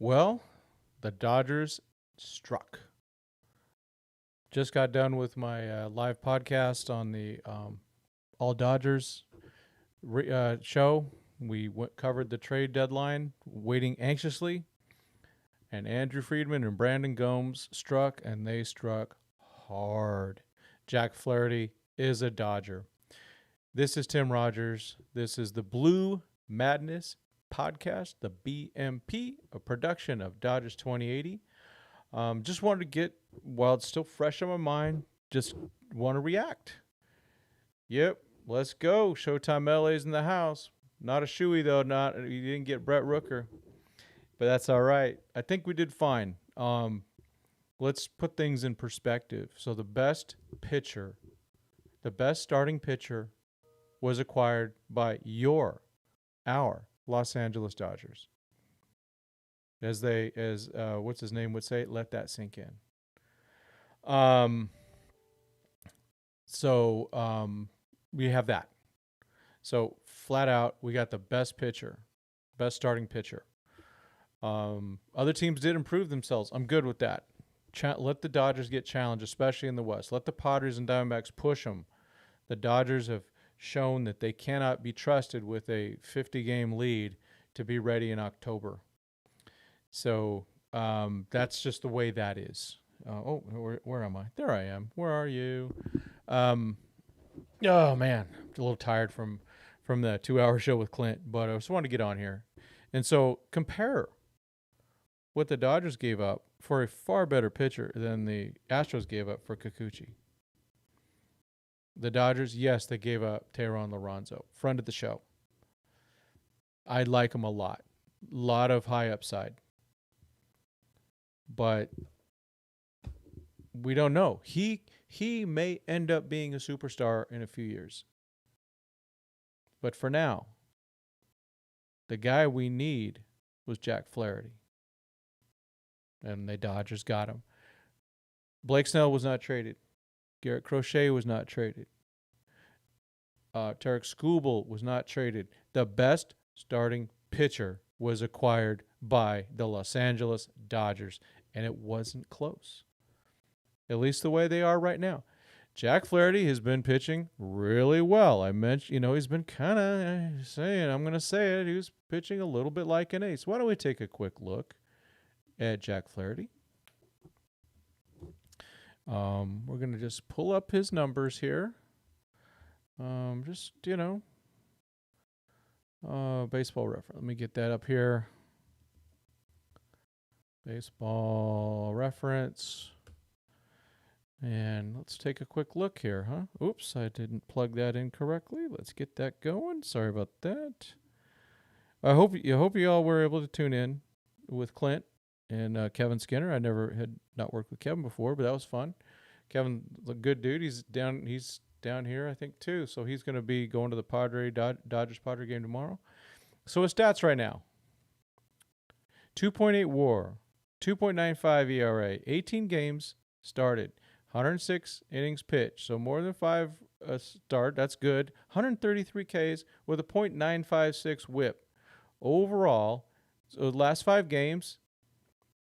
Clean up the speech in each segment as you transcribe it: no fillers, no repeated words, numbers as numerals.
Well, the Dodgers struck. Just got done with my live podcast on the All Dodgers show. We covered the trade deadline, waiting anxiously. And Andrew Friedman and Brandon Gomes struck, and they struck hard. Jack Flaherty is a Dodger. This is Tim Rogers. This is the Blue Madness podcast, the BMP, a production of Dodgers 2080. Just wanted to get, while it's still fresh on my mind, just want to react. Yep, let's go. Showtime LA's in the house. Not a shoey, though. You didn't get Brett Rooker, but that's all right. I think we did fine. Let's put things in perspective. So the best starting pitcher was acquired by our Los Angeles Dodgers. As what's his name would say, let that sink in. We have that. So flat out, we got the best starting pitcher. Other teams did improve themselves. I'm good with that. Let the Dodgers get challenged, especially in the West. Let the Padres and Diamondbacks push them. The Dodgers have shown that they cannot be trusted with a 50-game lead to be ready in October. So that's just the way that is. Where am I? There I am. Where are you? Oh, man. I'm a little tired from the 2-hour show with Clint, but I just wanted to get on here. And so compare what the Dodgers gave up for a far better pitcher than the Astros gave up for Kikuchi. The Dodgers, yes, they gave up Teheran Lorenzo, friend of the show. I like him a lot. Lot of high upside. But we don't know. He may end up being a superstar in a few years. But for now, the guy we need was Jack Flaherty. And the Dodgers got him. Blake Snell was not traded. Garrett Crochet was not traded. Tarek Skubal was not traded. The best starting pitcher was acquired by the Los Angeles Dodgers, and it wasn't close. At least the way they are right now. Jack Flaherty has been pitching really well. I mentioned, he's been kind of saying, I'm going to say it, he was pitching a little bit like an ace. Why don't we take a quick look at Jack Flaherty? We're going to just pull up his numbers here. Baseball reference. Let me get that up here. Baseball reference. And let's take a quick look here, huh? Oops, I didn't plug that in correctly. Let's get that going. Sorry about that. I hope you all were able to tune in with Clint and Kevin Skinner. I never had not worked with Kevin before, but that was fun. Kevin's a good dude. He's down here, I think, too. So he's going to be going to the Dodgers Padre game tomorrow. So his stats right now: 2.8 WAR, 2.95 ERA, 18 games started, 106 innings pitched, so more than 5 start. That's good. 133 Ks with a .956 WHIP. Overall, so the last 5 games,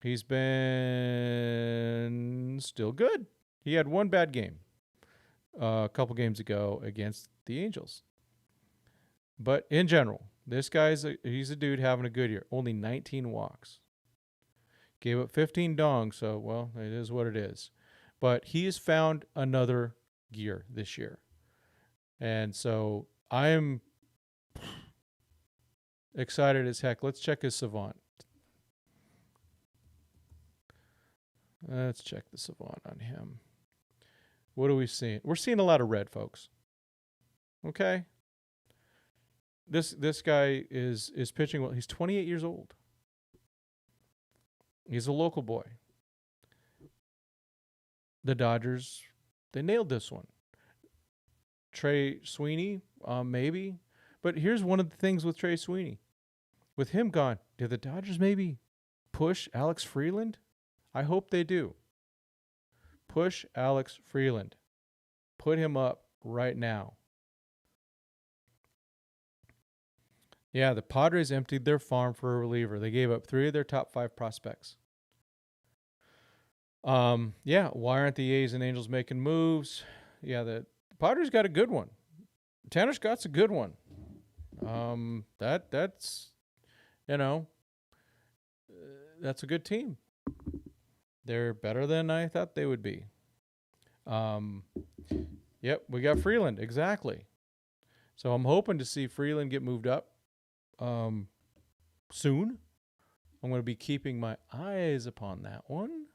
he's been still good. He had one bad game a couple games ago against the Angels. But in general, this guy's he's a dude having a good year. Only 19 walks. Gave up 15 dongs, so, well, it is what it is. But he has found another gear this year. And so I am excited as heck. Let's check his Savant. Let's check the Savant on him. What are we seeing? We're seeing a lot of red, folks. Okay? This guy is pitching well. He's 28 years old. He's a local boy. The Dodgers, they nailed this one. Trey Sweeney, maybe. But here's one of the things with Trey Sweeney. With him gone, did the Dodgers maybe push Alex Freeland? I hope they do. Push Alex Freeland. Put him up right now. Yeah, the Padres emptied their farm for a reliever. They gave up 3 of their top 5 prospects. Yeah, why aren't the A's and Angels making moves? Yeah, the Padres got a good one. Tanner Scott's a good one. That's you know, that's a good team. They're better than I thought they would be. Um, yep, we got Freeland exactly. So I'm hoping to see Freeland get moved up soon. I'm going to be keeping my eyes upon that one.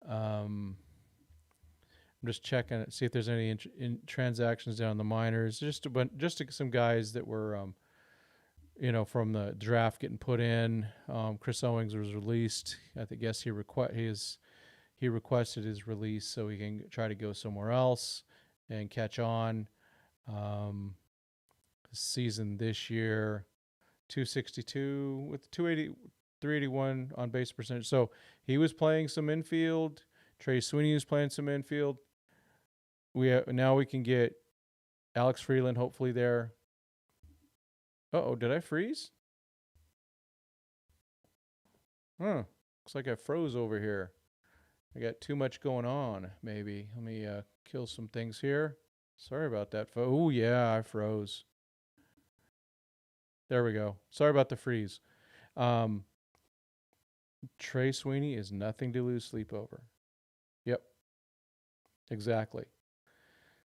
I'm just checking it, see if there's any transactions down in the minors. Just some guys that were, from the draft getting put in. Chris Owings was released. I guess he requested his release so he can try to go somewhere else and catch on. Season this year, 262 with 381 on base percentage. So he was playing some infield. Trey Sweeney was playing some infield. Now we can get Alex Freeland hopefully there. Uh-oh, did I freeze? Looks like I froze over here. I got too much going on, maybe. Let me kill some things here. Sorry about that. Oh, yeah, I froze. There we go. Sorry about the freeze. Trey Sweeney is nothing to lose sleep over. Yep. Exactly.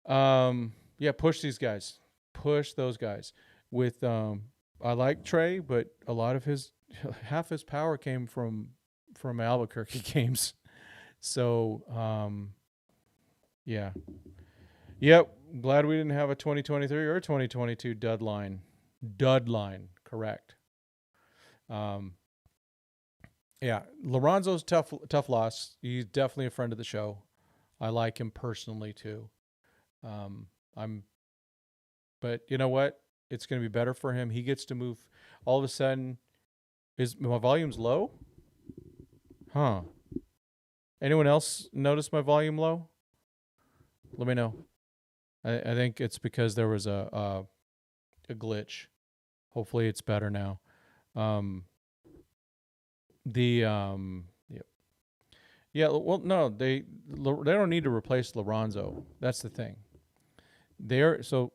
Yeah, push these guys. Push those guys. With I like Trey, but a lot of half his power came from Albuquerque games. So, yeah. Yep, glad we didn't have a 2023 or 2022 dud line. Dud line, correct. Yeah, Lorenzo's tough loss. He's definitely a friend of the show. I like him personally too. But you know what? It's going to be better for him. He gets to move. All of a sudden, is my volume's low? Huh. Anyone else notice my volume low? Let me know. I think it's because there was a glitch. Hopefully it's better now. Yep. Yeah, well, no, they don't need to replace Lorenzo. That's the thing. So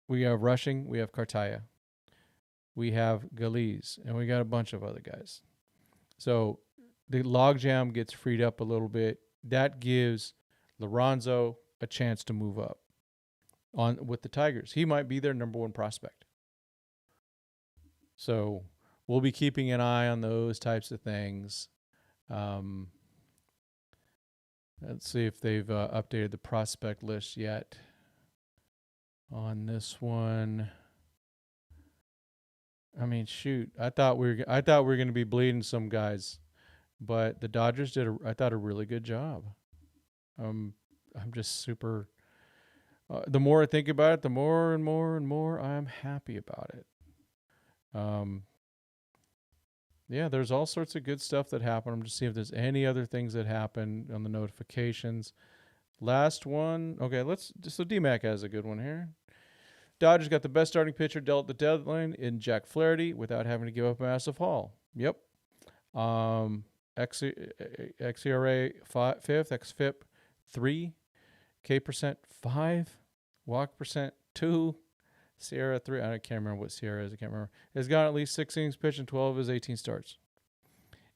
we have rushing, we have Cartaya, we have Galiz, and we got a bunch of other guys. So the logjam gets freed up a little bit. That gives Lorenzo a chance to move up with the Tigers. He might be their number 1 prospect. So we'll be keeping an eye on those types of things. Let's see if they've updated the prospect list yet on this one. I mean, shoot, I thought we were going to be bleeding some guys, but the Dodgers did a really good job. I'm just super. The more I think about it, the more and more and more I'm happy about it. Yeah, there's all sorts of good stuff that happened. I'm just seeing if there's any other things that happened on the notifications. Last one. Okay, so DMAC has a good one here. Dodgers got the best starting pitcher dealt at the deadline in Jack Flaherty without having to give up a massive haul. Yep. XERA 5th, XFIP 3, K percent 5, walk percent 2, Sierra 3. I can't remember what Sierra is. I can't remember. Has got at least 6 innings pitched in 12 of his 18 starts.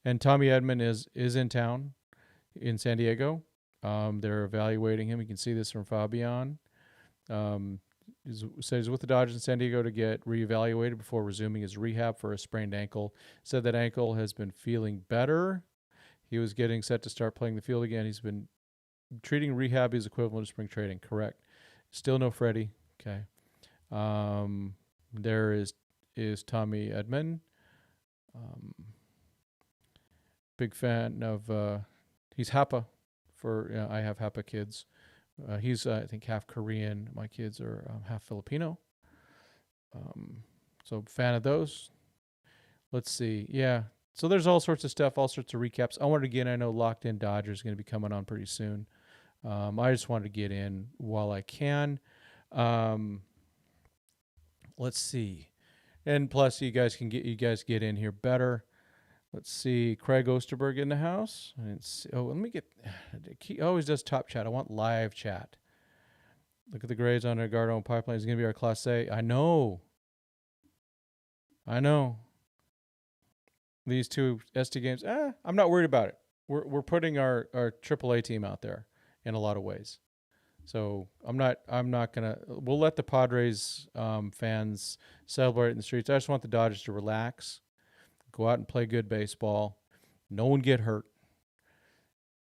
And Tommy Edman is in town in San Diego. They're evaluating him. You can see this from Fabian. He's with the Dodgers in San Diego to get reevaluated before resuming his rehab for a sprained ankle. Said that ankle has been feeling better. He was getting set to start playing the field again. He's been treating rehab as equivalent to spring training. Correct. Still no Freddie. Okay. There is Tommy Edman. Big fan of he's Hapa for I have Hapa kids. He's I think half Korean. My kids are half Filipino. So fan of those. Let's see. Yeah. So there's all sorts of stuff, all sorts of recaps. I wanted to get in. I know Locked In Dodgers is going to be coming on pretty soon. I just wanted to get in while I can. Let's see. And plus, you guys get in here better. Let's see, Craig Osterberg in the house. Let me get. He always does top chat. I want live chat. Look at the grades on Edgardo and Pipeline. He's going to be our Class A. I know. These two ST games. I'm not worried about it. We're putting our AAA team out there in a lot of ways. So I'm not gonna. We'll let the Padres fans celebrate in the streets. I just want the Dodgers to relax, go out and play good baseball. No one get hurt.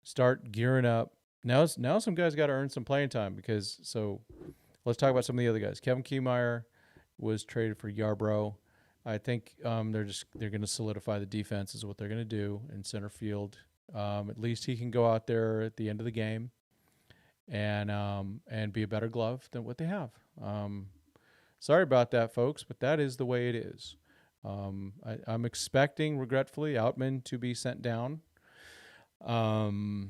Start gearing up. Now some guys got to earn some playing time because. So let's talk about some of the other guys. Kevin Kiermaier was traded for Yarbrough. I think they're going to solidify the defense is what they're going to do in center field. At least he can go out there at the end of the game and be a better glove than what they have. Sorry about that, folks, but that is the way it is. I'm expecting, regretfully, Outman to be sent down. So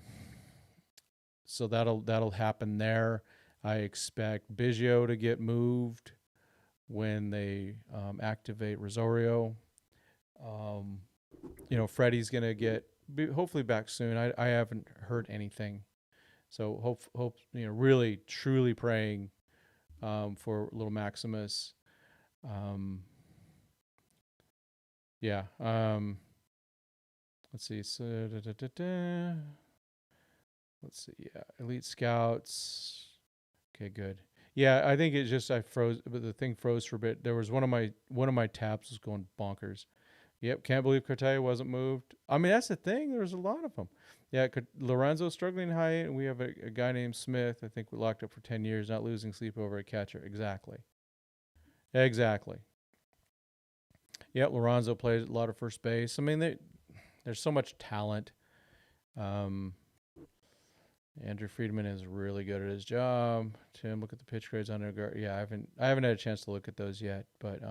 that'll happen there. I expect Biggio to get moved when they activate Rosario. Freddie's going to hopefully back soon. I haven't heard anything. So hope really truly praying for little Maximus. Let's see. Let's see. Yeah, Elite Scouts. Okay, good. Yeah, I think it's just I froze, but the thing froze for a bit. There was one of my tabs was going bonkers. Yep, can't believe Cartaya wasn't moved. I mean, that's the thing. There's a lot of them. Yeah, Lorenzo struggling high, and we have a guy named Smith. I think we locked up for 10 years, not losing sleep over a catcher. Exactly. Yeah, Lorenzo played a lot of first base. I mean, there's so much talent. Andrew Friedman is really good at his job. Tim, look at the pitch grades on Edgar. Yeah, I haven't had a chance to look at those yet, but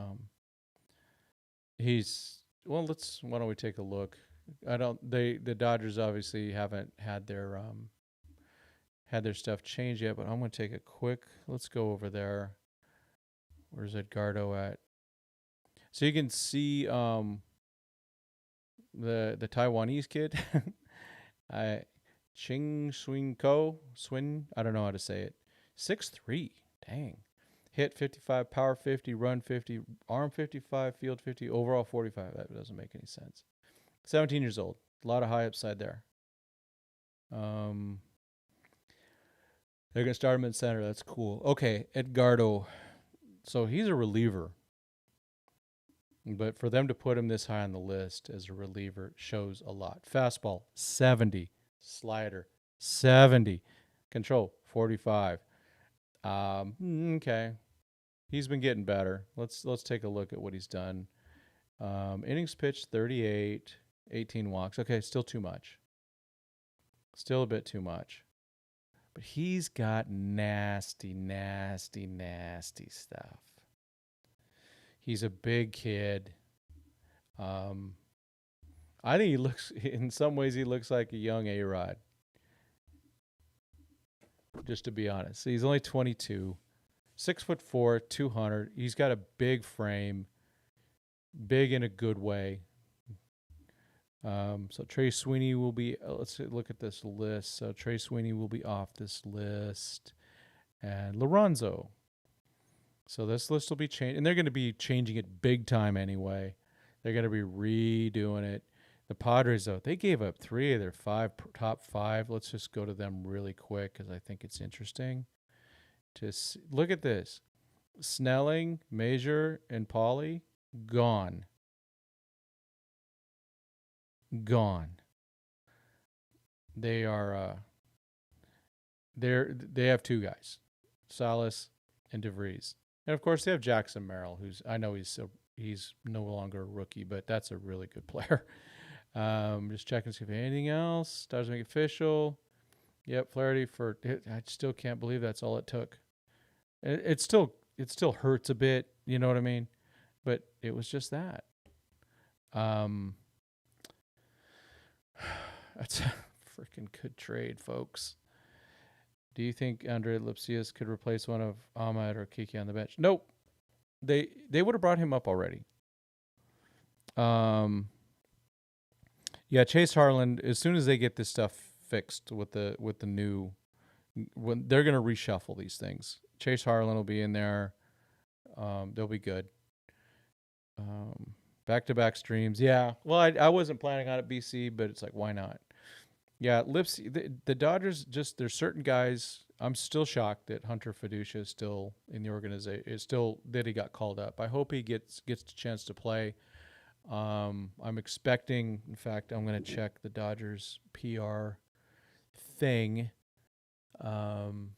why don't we take a look? The Dodgers obviously haven't had their stuff change yet, but I'm going to take a quick, let's go over there. Where's Edgardo at? So you can see the Taiwanese kid. Ching Swing Ko, I don't know how to say it. 6'3", dang. Hit 55, power 50, run 50, arm 55, field 50, overall 45. That doesn't make any sense. 17 years old. A lot of high upside there. They're going to start him in center. That's cool. Okay, Edgardo. So he's a reliever. But for them to put him this high on the list as a reliever shows a lot. Fastball, 70. Slider, 70. Control, 45. Okay. He's been getting better. Let's take a look at what he's done. Innings pitched, 38. 18 walks. Okay, still too much. Still a bit too much. But he's got nasty, nasty, nasty stuff. He's a big kid. I think in some ways he looks like a young A-Rod. Just to be honest. He's only 22. 6'4", 200. He's got a big frame. Big in a good way. So Trey Sweeney will be, let's look at this list. So Trey Sweeney will be off this list. And Lorenzo. So this list will be changed. And they're going to be changing it big time anyway. They're going to be redoing it. The Padres, though, they gave up 3 of their top 5. Let's just go to them really quick because I think it's interesting. Look at this. Snelling, Major, and Pauly, gone. Gone. They are they have 2 guys, Salas and DeVries. And of course they have Jackson Merrill, who's, I know he's no longer a rookie, but that's a really good player. Just checking to see if anything else. Dodgers make it official. Yep, Flaherty I still can't believe that's all it took. It still hurts a bit, you know what I mean? But it was just that. That's a freaking good trade, folks. Do you think Andre Lipsius could replace one of Ahmed or Kiki on the bench? Nope. They would have brought him up already. Um, yeah, Chase Harlan. As soon as they get this stuff fixed with the new, when they're gonna reshuffle these things, Chase Harlan will be in there. They'll be good. Um, Back-to-back streams. Yeah. Well, I wasn't planning on it BC, but it's like, why not? Yeah, Lipsy. The Dodgers, just there's certain guys. I'm still shocked that Hunter Fiducia is still in the organization. Is still that he got called up. I hope he gets a chance to play. I'm expecting. In fact, I'm going to check the Dodgers PR thing. Um,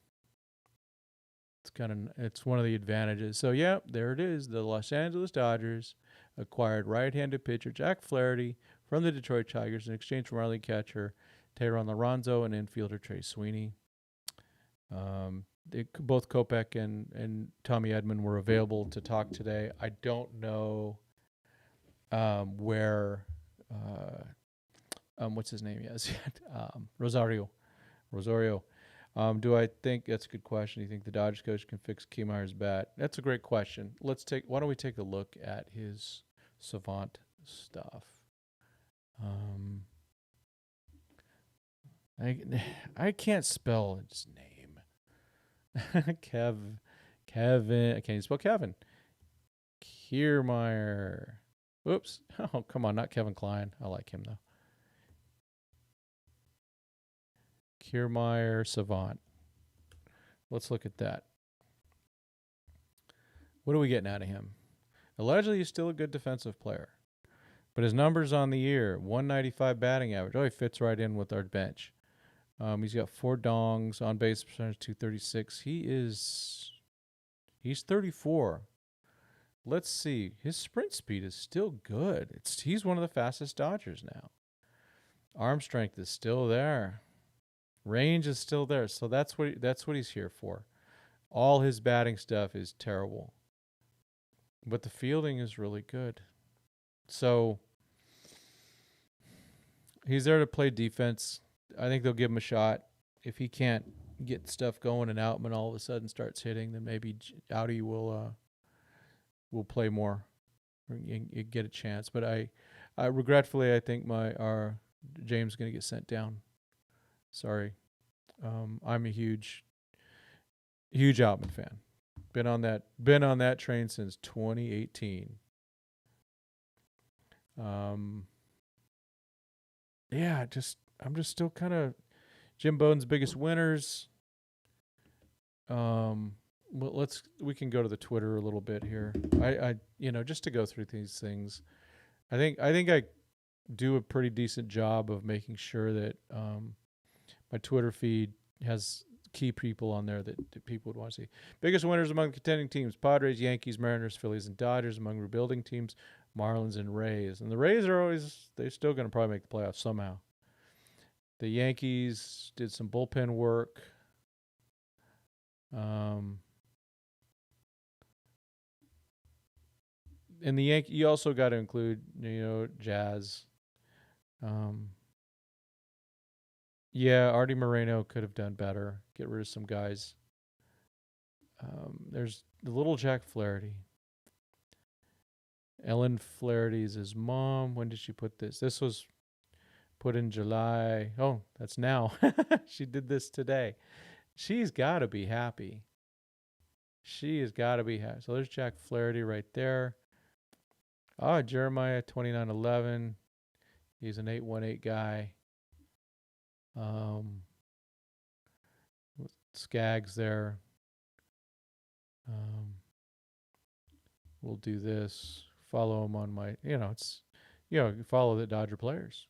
it's one of the advantages. So yeah, there it is. The Los Angeles Dodgers acquired right-handed pitcher Jack Flaherty from the Detroit Tigers in exchange for Marley catcher Teheran Lorenzo and infielder Trey Sweeney. Both Kopech and Tommy Edman were available to talk today. I don't know where what's his name is yet. Rosario. Do I think that's a good question? Do you think the Dodgers coach can fix Kiermaier's bat? That's a great question. Why don't we take a look at his savant stuff? I can't spell his name. Kevin. I can't even spell Kevin. Kiermaier. Whoops. Oh, come on, not Kevin Klein. I like him though. Kiermaier savant. Let's look at that. What are we getting out of him? Allegedly, he's still a good defensive player. But his numbers on the year, 195 batting average. Oh, he fits right in with our bench. He's got 4 dongs, on base percentage 236. He's 34. Let's see. His sprint speed is still good. He's one of the fastest Dodgers now. Arm strength is still there. Range is still there. So that's what he's here for. All his batting stuff is terrible. But the fielding is really good. So he's there to play defense. I think they'll give him a shot. If he can't get stuff going and Outman all of a sudden starts hitting, then maybe Audi will play more and get a chance. But I regretfully, I think our James is going to get sent down. Sorry. I'm a huge Outman fan. Been on that train since 2018. Yeah, I'm just still kind of Jim Bowden's biggest winners. Well, we can go to the Twitter a little bit here. I just to go through these things. I think I do a pretty decent job of making sure that my Twitter feed has key people on there that people would want to see. Biggest winners among the contending teams: Padres, Yankees, Mariners, Phillies, and Dodgers. Among rebuilding teams: Marlins and Rays. And the Rays they're still going to probably make the playoffs somehow. The Yankees did some bullpen work. And you also got to include, Jazz. Yeah, Artie Moreno could have done better. Get rid of some guys. There's the little Jack Flaherty. Ellen Flaherty is his mom. When did she put this? This was put in July. Oh, that's now. She did this today. She's got to be happy. She has got to be happy. So there's Jack Flaherty right there. Oh, Kiermaier 2911. He's an 818 guy. Skaggs there. We'll do this. Follow him on my, follow the Dodger players.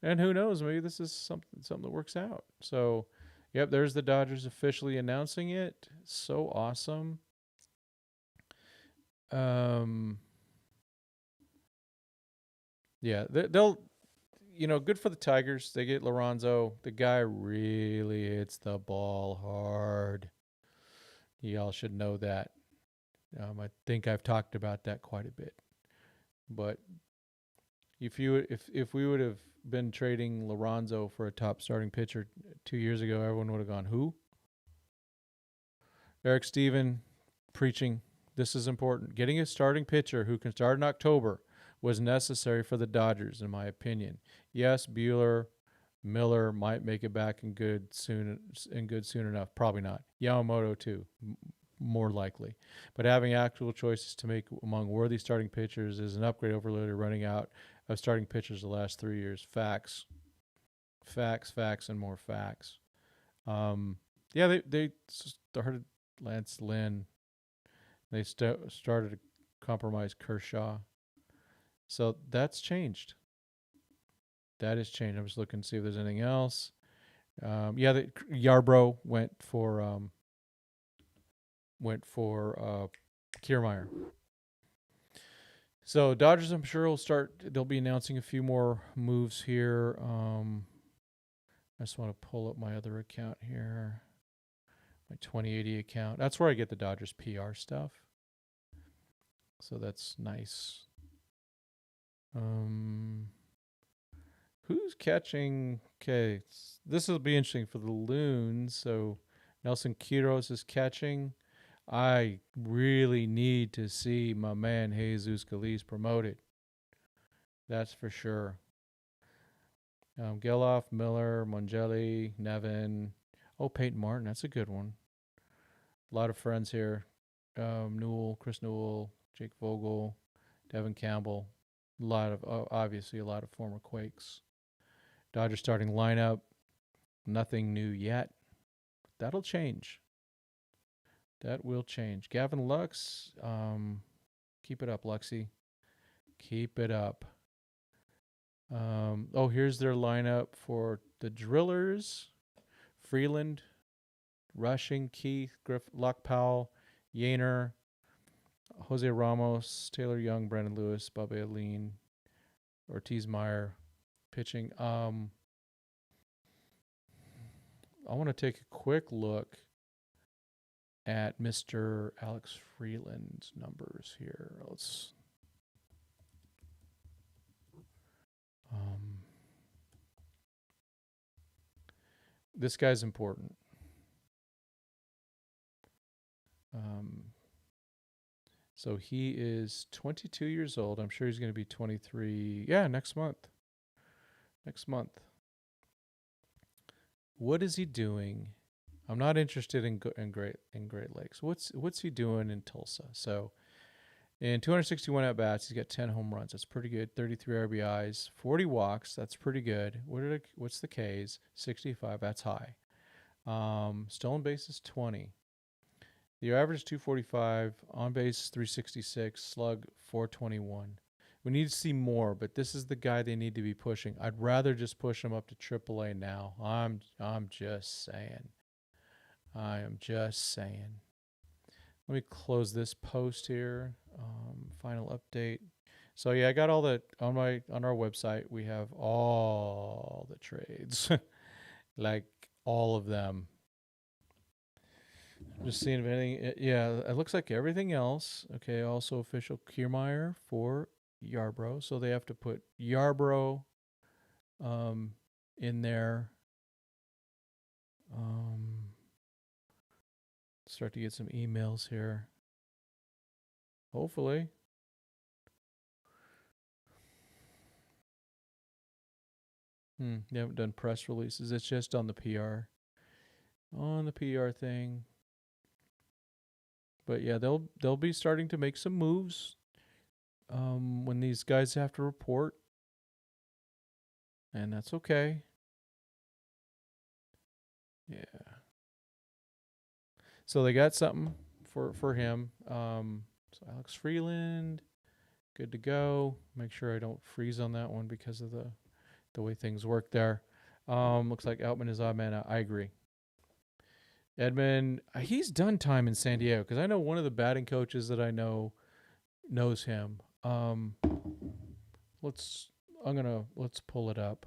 And who knows, maybe this is something that works out. So, yep, there's the Dodgers officially announcing it. So awesome. Yeah, they'll, good for the Tigers. They get Lorenzo. The guy really hits the ball hard. Y'all should know that. I think I've talked about that quite a bit. But if we would have been trading Lorenzo for a top starting pitcher 2 years ago, everyone would have gone, who? Eric Steven preaching, this is important. Getting a starting pitcher who can start in October was necessary for the Dodgers, in my opinion. Yes, Miller might make it back in good soon enough. Probably not. Yamamoto too, more likely. But having actual choices to make among worthy starting pitchers is an upgrade over literally running out of starting pitchers the last 3 years. Facts, and more facts. Yeah, they started Lance Lynn. They started to compromise Kershaw. So that's changed. That has changed. I'm just looking to see if there's anything else. Yarbrough went for Kiermaier. So Dodgers, I'm sure they'll be announcing a few more moves here. I just want to pull up my other account here, my 2080 account. That's where I get the Dodgers PR stuff. So that's nice. Who's catching? Okay, this will be interesting for the Loons. So Nelson Quiros is catching. I really need to see my man Jesus Calise promoted. That's for sure. Geloff, Miller, Mongelli, Nevin. Oh, Peyton Martin. That's a good one. A lot of friends here. Chris Newell, Jake Vogel, Devin Campbell. Obviously a lot of former Quakes. Dodgers starting lineup. Nothing new yet. That'll change. That will change. Gavin Lux. Keep it up, Luxy. Keep it up. Here's their lineup for the Drillers. Freeland, Rushing, Keith, Locke Powell, Yainer, Jose Ramos, Taylor Young, Brandon Lewis, Bubba Aline, Ortiz Meyer. Pitching. I want to take a quick look at Mr. Alex Freeland's numbers here. Let's this guy's important. So he is 22 years old. I'm sure he's going to be 23. Yeah, next month. What is he doing? I'm not interested in Great Lakes. What's he doing in Tulsa? So in 261 at bats, he's got 10 home runs. That's pretty good. 33 RBIs, 40 walks. That's pretty good. What's the Ks? 65. That's high. Stolen bases 20. The average is 245, on base 366, slug 421. We need to see more, but this is the guy they need to be pushing. I'd rather just push him up to AAA now. I'm just saying. I am just saying. Let me close this post here. Final update. So yeah, I got all that on our website. We have all the trades, like all of them. Just seeing if anything. Yeah, it looks like everything else. Okay, also official Kiermaier for Yarbrough. So they have to put Yarbrough in there. Start to get some emails here. Hopefully. They haven't done press releases. It's just on the PR. On the PR thing. But yeah, they'll be starting to make some moves when these guys have to report. And that's okay. Yeah. So they got something for him. So Alex Freeland, good to go. Make sure I don't freeze on that one because of the way things work there. Looks like Outman is odd man out. I agree. Edman, he's done time in San Diego because I know one of the batting coaches that I know knows him. Let's pull it up.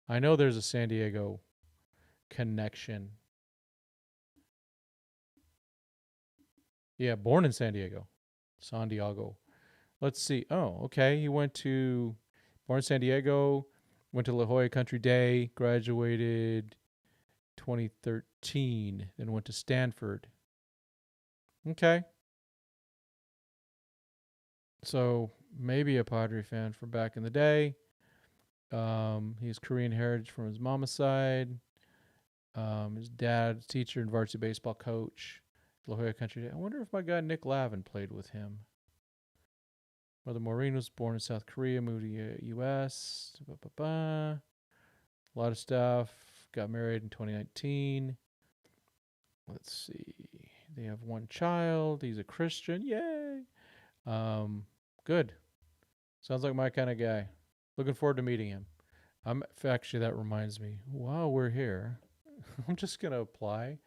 I know there's a San Diego connection. Yeah, born in San Diego. San Diego. Let's see. Oh, okay. He born in San Diego, went to La Jolla Country Day, graduated 2013, then went to Stanford. Okay. So maybe a Padre fan from back in the day. He has Korean heritage from his mama's side. His dad's teacher and varsity baseball coach. La Jolla Country Day. I wonder if my guy Nick Lavin played with him. Mother Maureen was born in South Korea, moved to U.S. A lot of stuff. Got married in 2019. Let's see. They have one child. He's a Christian. Yay. Good. Sounds like my kind of guy. Looking forward to meeting him. Actually, that reminds me. While we're here, I'm just gonna apply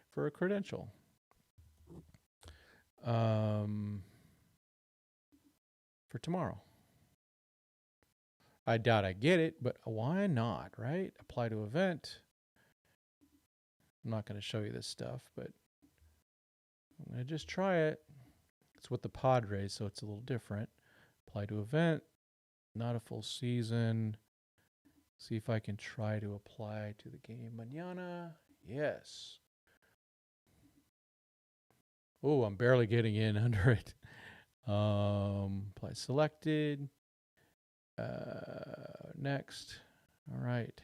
for a credential. For tomorrow. I doubt I get it, but why not, right? Apply to event. I'm not going to show you this stuff, but I'm going to just try it. It's with the Padres, so it's a little different. Apply to event, not a full season. See if I can try to apply to the game mañana. Yes. Oh, I'm barely getting in under it. Apply selected. Next. All right.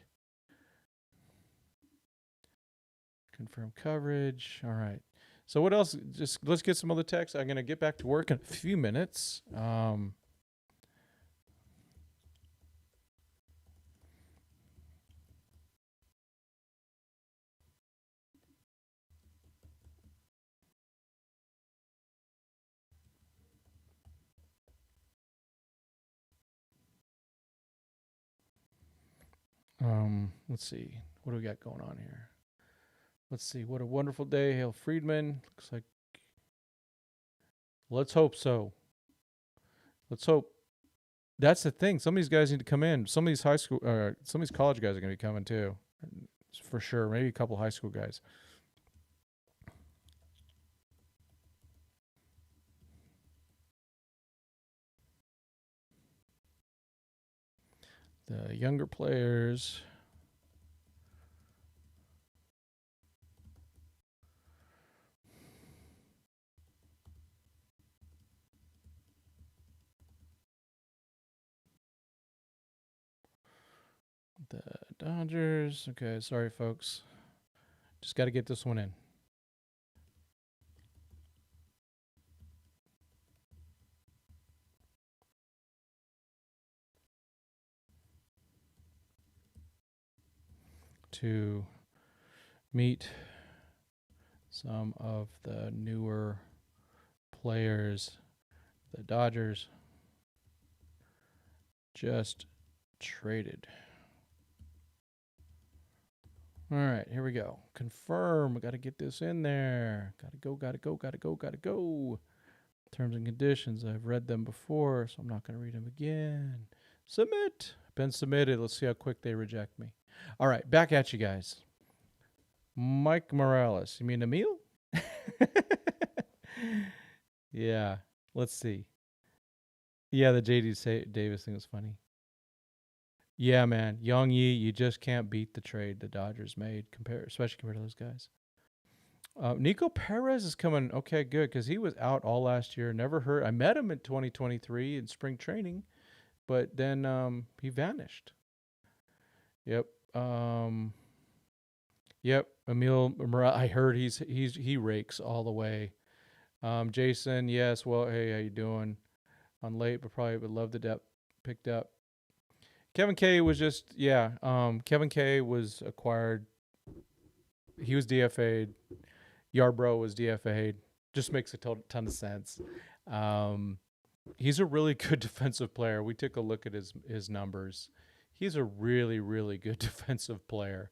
Confirm coverage. All right. So what else? Just let's get some other text. I'm going to get back to work in a few minutes. Let's see. What do we got going on here? Let's see. What a wonderful day. Hail Friedman. Looks like. Let's hope so. Let's hope. That's the thing. Some of these guys need to come in. Some of these some of these college guys are going to be coming too, for sure. Maybe a couple high school guys. The younger players. The Dodgers. Okay, sorry, folks. Just got to get this one in. To meet some of the newer players the Dodgers just traded. All right, here we go. Confirm. We got to get this in there. Got to go. Terms and conditions. I've read them before, so I'm not going to read them again. Submit. Been submitted. Let's see how quick they reject me. All right, back at you guys. Mike Morales. You mean Emil? Yeah. Let's see. Yeah, the J.D. Davis thing was funny. Yeah, man. Young Yi, you just can't beat the trade the Dodgers made, especially compared to those guys. Nico Perez is coming. Okay, good, because he was out all last year. Never heard. I met him in 2023 in spring training, but then he vanished. Yep. Yep. Emil Morales. I heard he rakes all the way. Jason, yes. Well, hey, how you doing? On late, but probably would love the depth picked up. Kevin K was just Kevin K was acquired. He was DFA'd. Yarbrough was DFA'd. Just makes a ton of sense. He's a really good defensive player. We took a look at his numbers. He's a really, really good defensive player.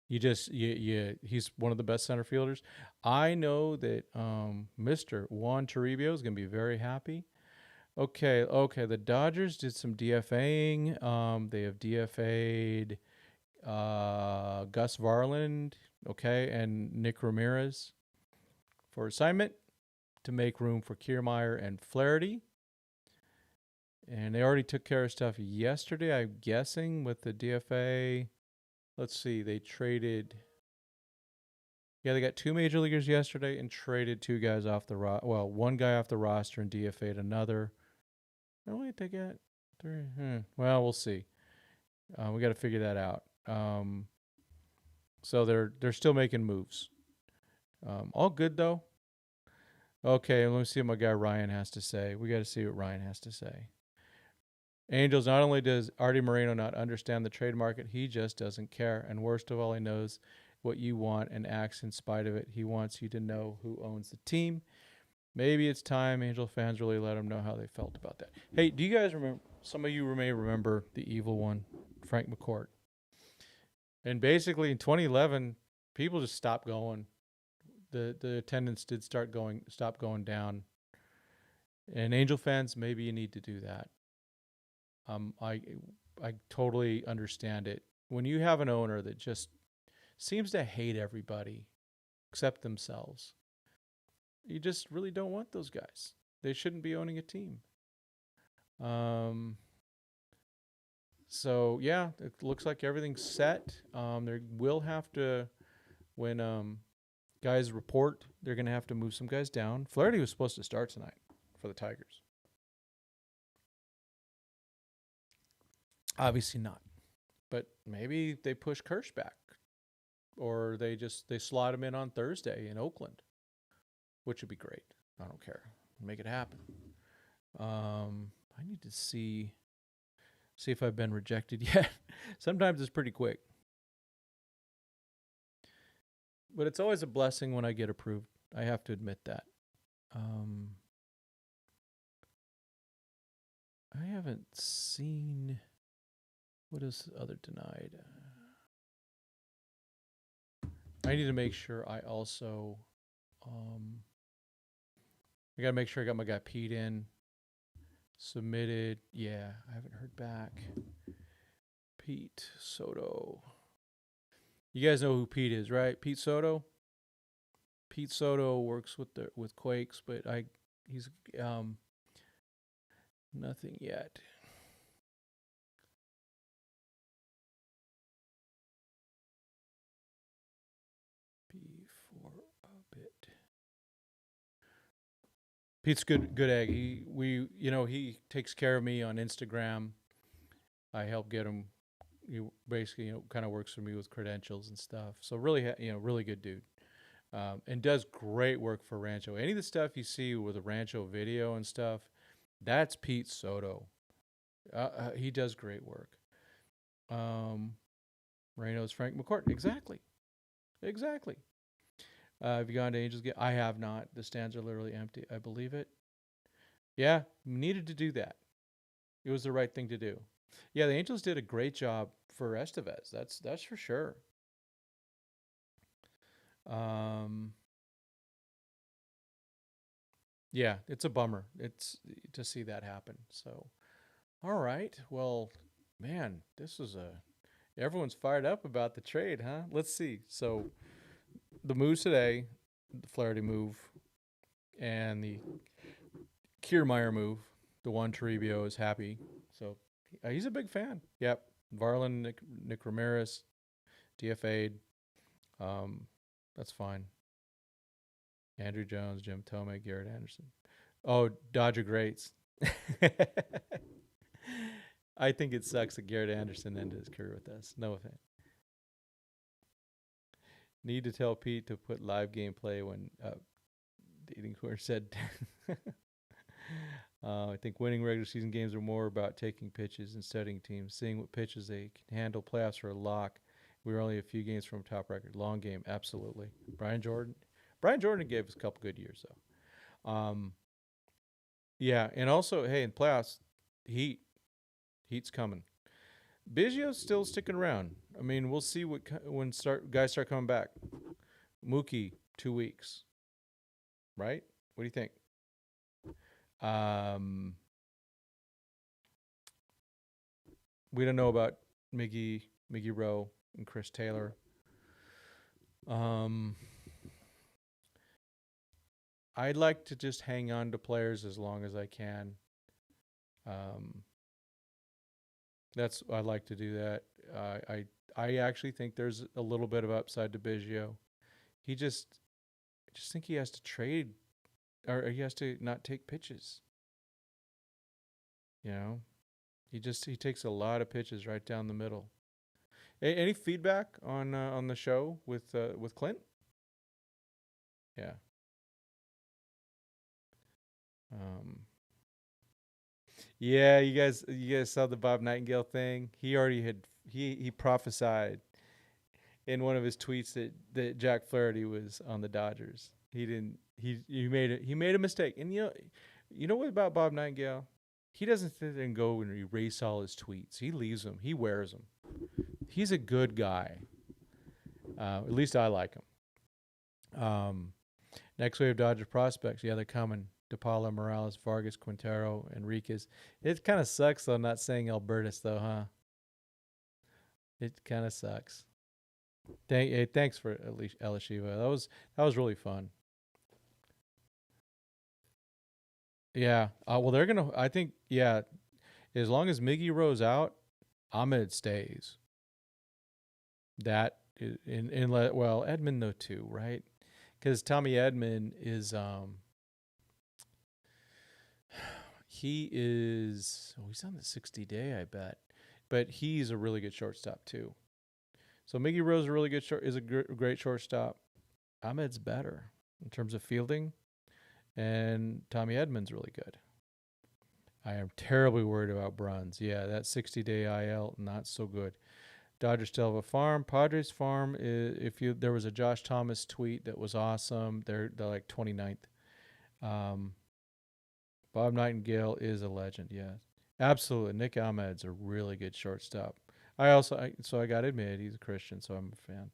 He's one of the best center fielders. I know that Mr. Juan Toribio is going to be very happy. Okay. The Dodgers did some DFAing. They have DFA'd Gus Varland, and Nick Ramirez for assignment to make room for Kiermaier and Flaherty. And they already took care of stuff yesterday, I'm guessing, with the DFA. Let's see. They traded. Yeah, they got 2 major leaguers yesterday and traded 2 guys off the well, 1 guy off the roster and DFA'd another. Oh wait, they got 3. Well, we'll see. We got to figure that out. So they're still making moves. All good though. Okay, let me see what my guy Ryan has to say. We got to see what Ryan has to say. Angels, not only does Artie Moreno not understand the trade market, he just doesn't care. And worst of all, he knows what you want and acts in spite of it. He wants you to know who owns the team. Maybe it's time Angel fans really let him know how they felt about that. Hey, do you guys remember? Some of you may remember the evil one, Frank McCourt. And basically in 2011, people just stopped going. The attendance did stop going down. And Angel fans, maybe you need to do that. I totally understand it. When you have an owner that just seems to hate everybody except themselves, you just really don't want those guys. They shouldn't be owning a team. So yeah, it looks like everything's set. They will have to, when guys report, they're going to have to move some guys down. Flaherty was supposed to start tonight for the Tigers. Obviously not. But maybe they push Kirsch back. Or they slot him in on Thursday in Oakland, which would be great. I don't care. Make it happen. I need to see if I've been rejected yet. Sometimes it's pretty quick. But it's always a blessing when I get approved. I have to admit that. I haven't seen... What is the other denied? I need to make sure I also... I got to make sure I got my guy Pete in. Submitted. Yeah, I haven't heard back. Pete Soto. You guys know who Pete is, right? Pete Soto. Pete Soto works with Quakes, but he's nothing yet. For a bit. Pete's good egg. He takes care of me on Instagram. I help get him. He basically, kind of works for me with credentials and stuff. So really, really good dude. And does great work for Rancho. Any of the stuff you see with a Rancho video and stuff, that's Pete Soto. He does great work. Reno's Frank McCourt. Exactly. Have you gone to Angels game? I have not. The stands are literally empty. I believe it. Yeah, needed to do that. It was the right thing to do. Yeah, the Angels did a great job for Estevez. That's for sure. Yeah, it's a bummer. It's to see that happen. So, all right. Well, man, this was everyone's fired up about the trade, huh? Let's see. So, the moves today, the Flaherty move, and the Kiermaier move. The Juan Toribio is happy. So, he's a big fan. Yep. Varland, Nick Ramirez, DFA'd. That's fine. Andrew Jones, Jim Tomei, Garrett Anderson. Oh, Dodger greats. I think it sucks that Garrett Anderson ended his career with us. No offense. Need to tell Pete to put live gameplay when Dating Core said. I think winning regular season games are more about taking pitches and studying teams, seeing what pitches they can handle. Playoffs are a lock. We were only a few games from top record. Long game, absolutely. Brian Jordan gave us a couple good years though. Yeah, and also, hey, in playoffs, Heat's coming. Biggio's still sticking around. I mean, we'll see when guys start coming back. Mookie, 2 weeks, right? What do you think? We don't know about Miggy Rowe, and Chris Taylor. I'd like to just hang on to players as long as I can. I'd like to do that. I actually think there's a little bit of upside to Biggio. I just think he has to trade, or he has to not take pitches. You know, he takes a lot of pitches right down the middle. Any feedback on the show with Clint? Yeah. Um, yeah, you guys saw the Bob Nightingale thing. He prophesied in one of his tweets that Jack Flaherty was on the Dodgers. He made a mistake. And you know what about Bob Nightingale? He doesn't sit there and go and erase all his tweets. He leaves them. He wears them. He's a good guy. At least I like him. Next wave of Dodger prospects. Yeah, they're coming. DePaula, Morales, Vargas, Quintero, Enriquez. It kind of sucks though not saying Albertus though, huh? It kind of sucks. Thanks for Elishiva. That was really fun. Yeah. Well, they're gonna. I think. Yeah. As long as Miggy Rose out, Ahmed stays. That well, Edmund though too, right? Because Tommy Edmond is he's on the 60-day, I bet, but he's a really good shortstop too. So Miggy Rose is a great shortstop. Ahmed's better in terms of fielding, and Tommy Edmond's really good. I am terribly worried about Bruns. Yeah, that 60-day IL, not so good. Dodgers still have a farm. Padres farm is, there was a Josh Thomas tweet that was awesome. They're like 29th. Bob Nightingale is a legend. Yeah, absolutely. Nick Ahmed's a really good shortstop. So I got to admit he's a Christian, so I'm a fan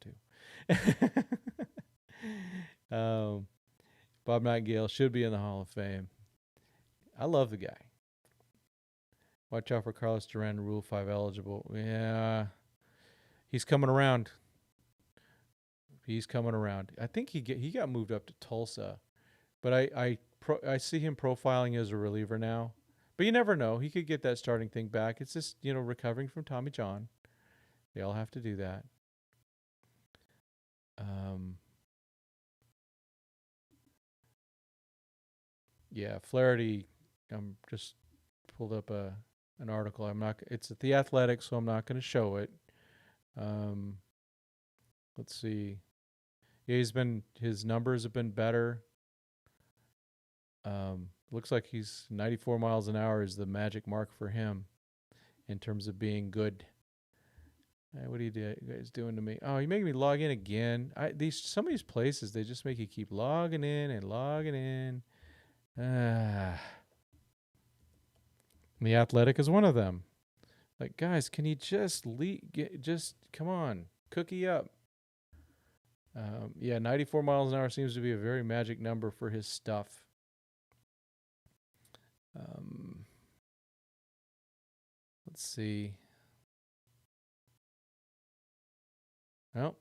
too. Bob Nightingale should be in the Hall of Fame. I love the guy. Watch out for Carlos Duran, Rule 5 eligible. Yeah, he's coming around. I think he got moved up to Tulsa, but I see him profiling as a reliever now. But you never know. He could get that starting thing back. It's just, recovering from Tommy John. They all have to do that. Yeah, Flaherty. I'm just pulled up an article. It's at the Athletic, so I'm not going to show it. Let's see. Yeah, his numbers have been better. Looks like he's 94 miles an hour is the magic mark for him in terms of being good. Hey, what are you guys doing to me? Oh, you making me log in again. Some of these places, they just make you keep logging in and logging in. The Athletic is one of them. Like, guys, can you just come on, cookie up. Yeah, 94 miles an hour seems to be a very magic number for his stuff. Let's see. Well,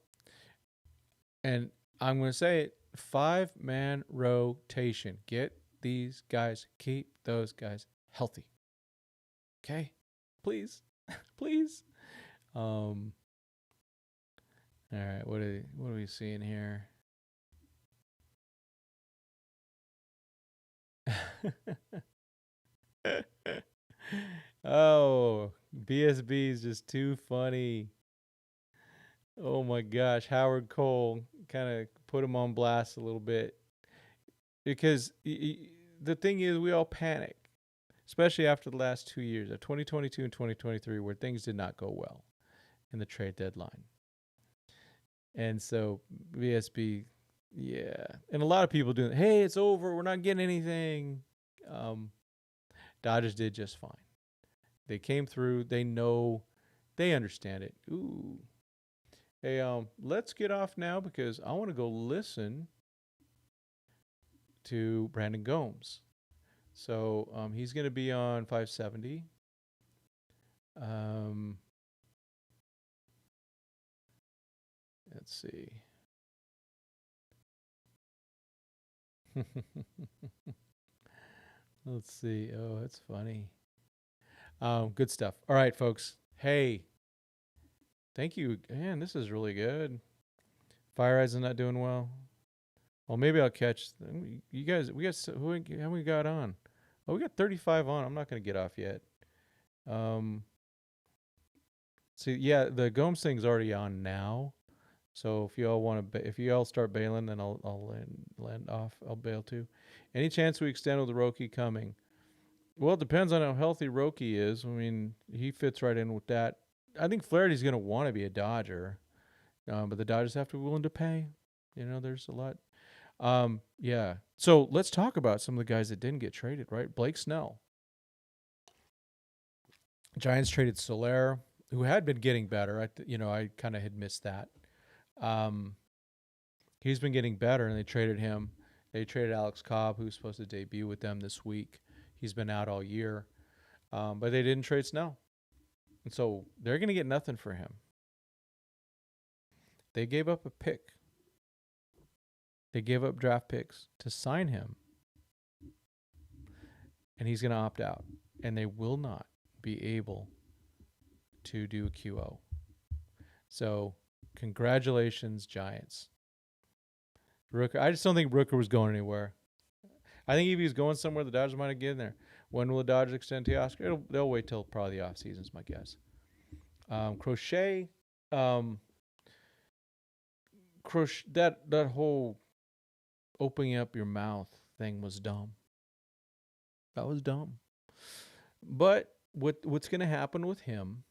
and I'm going to say it, 5-man rotation. Get these guys, keep those guys healthy. Okay? Please. Please. All right, what are we seeing here? Oh, BSB is just too funny. Oh my gosh, Howard Cole kind of put him on blast a little bit because the thing is, we all panic, especially after the last 2 years of 2022 and 2023, where things did not go well in the trade deadline. And so BSB, yeah, and a lot of people doing, hey, it's over, we're not getting anything. Dodgers did just fine. They came through. They know, they understand it. Ooh. Hey, let's get off now because I want to go listen to Brandon Gomes. So he's going to be on 570. Let's see. Let's see. Oh, that's funny. Good stuff. All right, folks. Hey, thank you. Man, this is really good. Fire Eyes is not doing well. Well, maybe I'll catch you guys. How we got on? Oh, we got 35 on. I'm not gonna get off yet. Um, See, yeah, the Gomes thing's already on now. So if you all want to, if you all start bailing, then I'll land off. I'll bail too. Any chance we extend with Roki coming? Well, it depends on how healthy Roki is. I mean, he fits right in with that. I think Flaherty's going to want to be a Dodger, but the Dodgers have to be willing to pay. There's a lot. Yeah. So let's talk about some of the guys that didn't get traded, right? Blake Snell. Giants traded Soler, who had been getting better. I kind of had missed that. He's been getting better, and they traded him. They traded Alex Cobb, who's supposed to debut with them this week. He's been out all year, but they didn't trade Snell, and so they're going to get nothing for him. They gave up a pick. They gave up draft picks to sign him, and he's going to opt out, and they will not be able to do a QO. So congratulations, Giants. Rooker, I just don't think Rooker was going anywhere. I think if he was going somewhere, the Dodgers might have given there. When will the Dodgers extend Teoscar? They'll wait till probably the offseason is my guess. Crochet, that whole opening up your mouth thing was dumb. That was dumb. But what's going to happen with him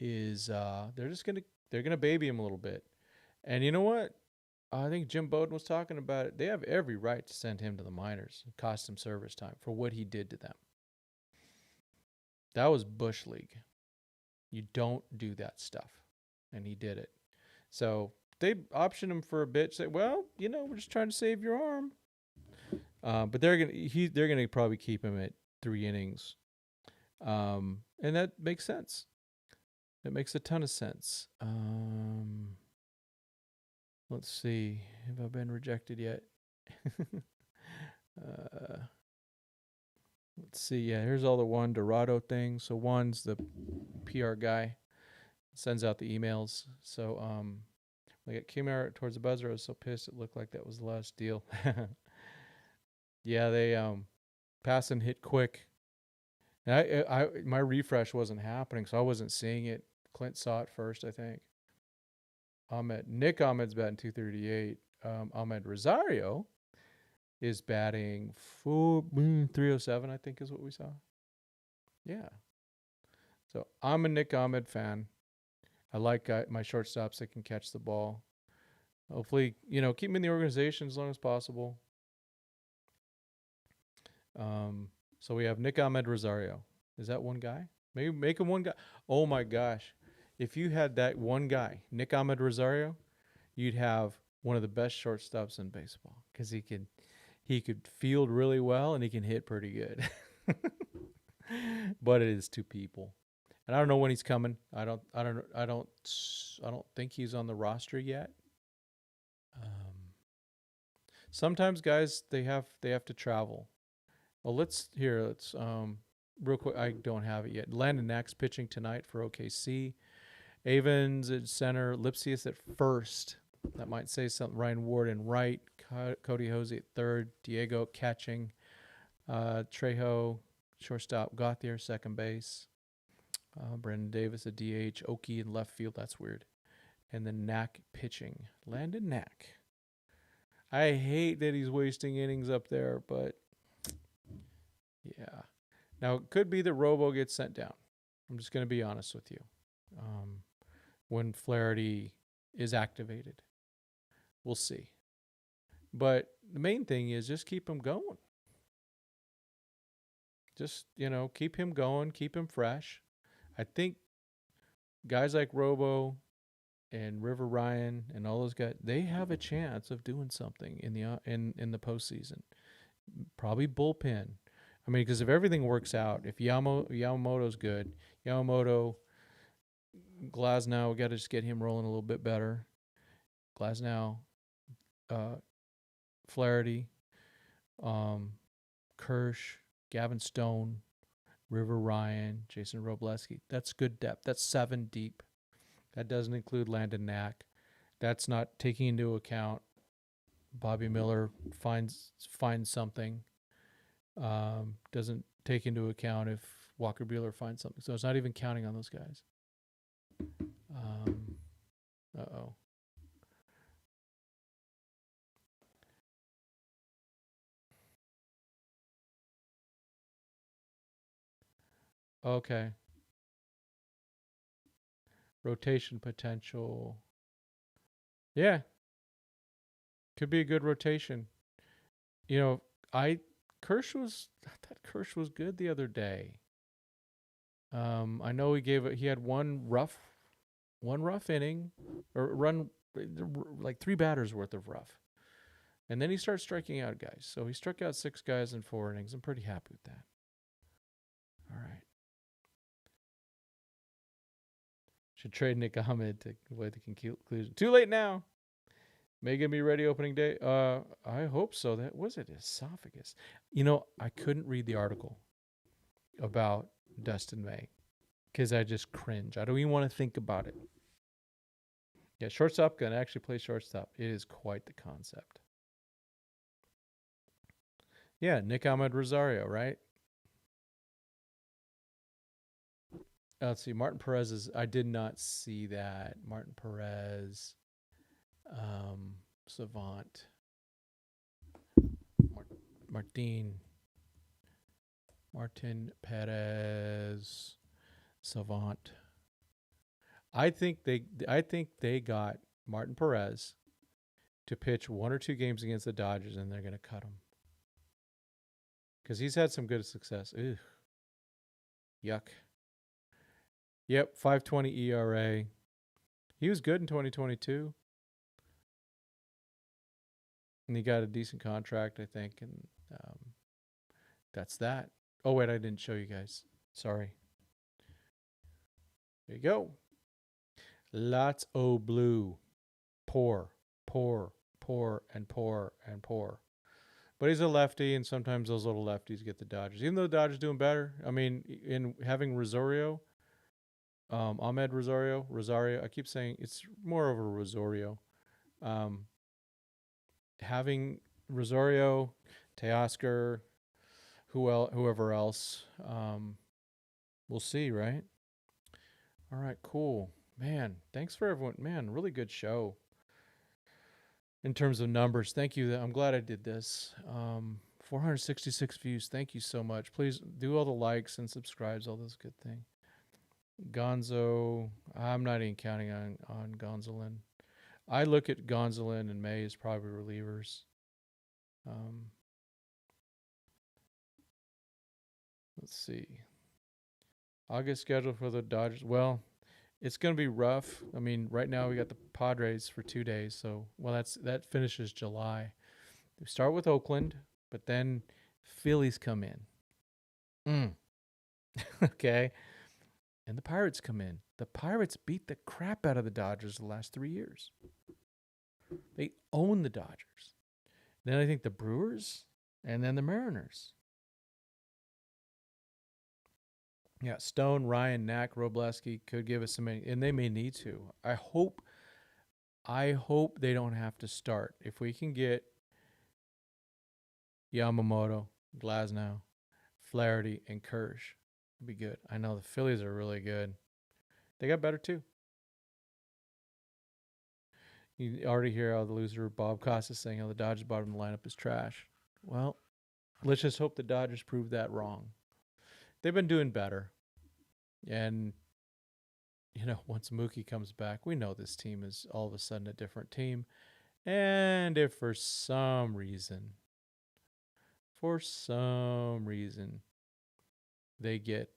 is they're gonna baby him a little bit, and you know what? I think Jim Bowden was talking about it. They have every right to send him to the minors, cost him service time for what he did to them. That was Bush League. You don't do that stuff, and he did it. So they optioned him for a bit. Say, well, we're just trying to save your arm. But they're gonna probably keep him at 3 innings, and that makes sense. It makes a ton of sense. Let's see. Have I been rejected yet? Let's see. Yeah, here's all the Juan Dorado things. So Juan's the PR guy, sends out the emails. So we got Kiermaier towards the buzzer. I was so pissed. It looked like that was the last deal. Yeah, they pass and hit quick. And my refresh wasn't happening, so I wasn't seeing it. Clint saw it first, I think. Nick Ahmed's batting 238. Ahmed Rosario is batting 307, I think is what we saw. Yeah. So I'm a Nick Ahmed fan. I like my shortstops that can catch the ball. Hopefully, keep him in the organization as long as possible. So we have Nick Ahmed Rosario. Is that one guy? Maybe make him one guy. Oh my gosh. If you had that one guy, Nick Ahmed Rosario, you'd have one of the best shortstops in baseball because he could field really well and he can hit pretty good. But it is 2 people, and I don't know when he's coming. I don't think he's on the roster yet. Sometimes guys they have to travel. Well, let's real quick. I don't have it yet. Landon Knack's pitching tonight for OKC. Avens at center, Lipsius at first. That might say something. Ryan Ward in right, Cody Hosey at third, Diego catching, Trejo shortstop, Gauthier second base, Brendan Davis at DH, Oki in left field. That's weird. And then Knack pitching. Landon Knack. I hate that he's wasting innings up there, but yeah. Now, it could be that Robo gets sent down. I'm just going to be honest with you. When Flaherty is activated, we'll see. But the main thing is just keep him going. Just, keep him going, keep him fresh. I think guys like Robo and River Ryan and all those guys, they have a chance of doing something in the postseason. Probably bullpen. I mean, because if everything works out, if Yamamoto's good, Glasnow, we got to just get him rolling a little bit better. Glasnow, Flaherty, Kirsch, Gavin Stone, River Ryan, Jason Robleski. That's good depth. That's 7 deep. That doesn't include Landon Knack. That's not taking into account Bobby Miller finds something. Doesn't take into account if Walker Buehler finds something. So it's not even counting on those guys. Uh-oh. Okay. Rotation potential. Yeah. Could be a good rotation. You know, I thought Kirsch was good the other day. I know he had one rough inning or run, like 3 batters worth of rough. And then he started striking out guys. So he struck out 6 guys in 4 innings. I'm pretty happy with that. All right. Should trade Nick Ahmed to avoid the conclusion. Too late now. May get me ready opening day. I hope so. That was it. Esophagus. You know, I couldn't read the article about Dustin May because I just cringe. I don't even want to think about it. Yeah, shortstop can actually play shortstop. It is quite the concept. Yeah, Nick Ahmed Rosario, right? Let's see. Martin Perez is. I did not see that. Martin Perez. Savant. Martin Perez. Savant. I think they got Martin Perez to pitch 1 or 2 games against the Dodgers, and they're going to cut him because he's had some good success. Ugh. Yuck. Yep, 5.20 ERA. He was good in 2022. And he got a decent contract, I think. And that's that. Oh, wait, I didn't show you guys. Sorry. There you go. Lots of blue. Pour. But he's a lefty, and sometimes those little lefties get the Dodgers. Even though the Dodgers doing better. I mean, in having Rosario, Ahmed Rosario, I keep saying it's more of a Rosario. Having Rosario, Teoscar, whoever else, we'll see, right? All right, cool. Man, thanks for everyone. Man, really good show. In terms of numbers, thank you. I'm glad I did this. 466 views. Thank you so much. Please do all the likes and subscribes, all those good things. Gonzo, I'm not even counting on Gonzalez. I look at Gonzalez and May as probably relievers. Let's see. August schedule for the Dodgers. Well, it's going to be rough. I mean, right now we got the Padres for 2 days. So, that finishes July. We start with Oakland, but then Phillies come in. Okay. And the Pirates come in. The Pirates beat the crap out of the Dodgers the last 3 years. They own the Dodgers. Then I think the Brewers and then the Mariners. Yeah, Stone, Ryan, Knack, Robleski could give us some, and they may need to. I hope they don't have to start. If we can get Yamamoto, Glasnow, Flaherty, and Kirsch, it'd be good. I know the Phillies are really good. They got better too. You already hear how the loser Bob Costas is saying how the Dodgers bottom of the lineup is trash. Well, let's just hope the Dodgers prove that wrong. They've been doing better. And, once Mookie comes back, we know this team is all of a sudden a different team. And if for some reason, they get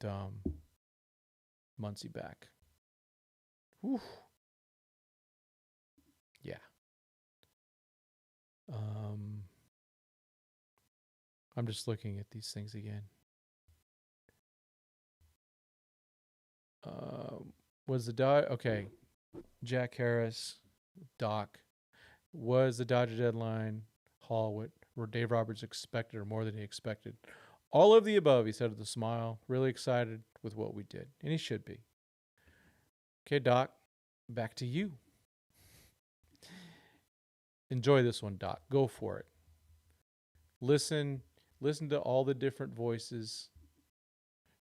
Muncy back. Whew. Yeah. I'm just looking at these things again. Was the okay? Jack Harris, Doc. Was the Dodger deadline haul where Dave Roberts expected or more than he expected? All of the above, he said with a smile. Really excited with what we did, and he should be. Okay, Doc, back to you. enjoy this one, Doc. Go for it. Listen to all the different voices.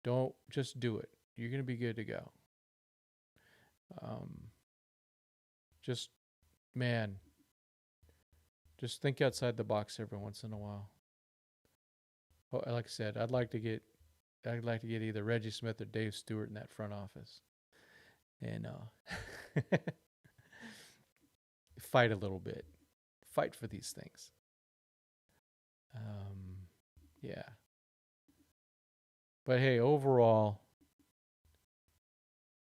Don't just do it. You're going to be good to go. Just man, just think outside the box every once in a while. Well, like I said, I'd like to get either Reggie Smith or Dave Stewart in that front office, and fight a little bit, fight for these things. Yeah. But hey, overall,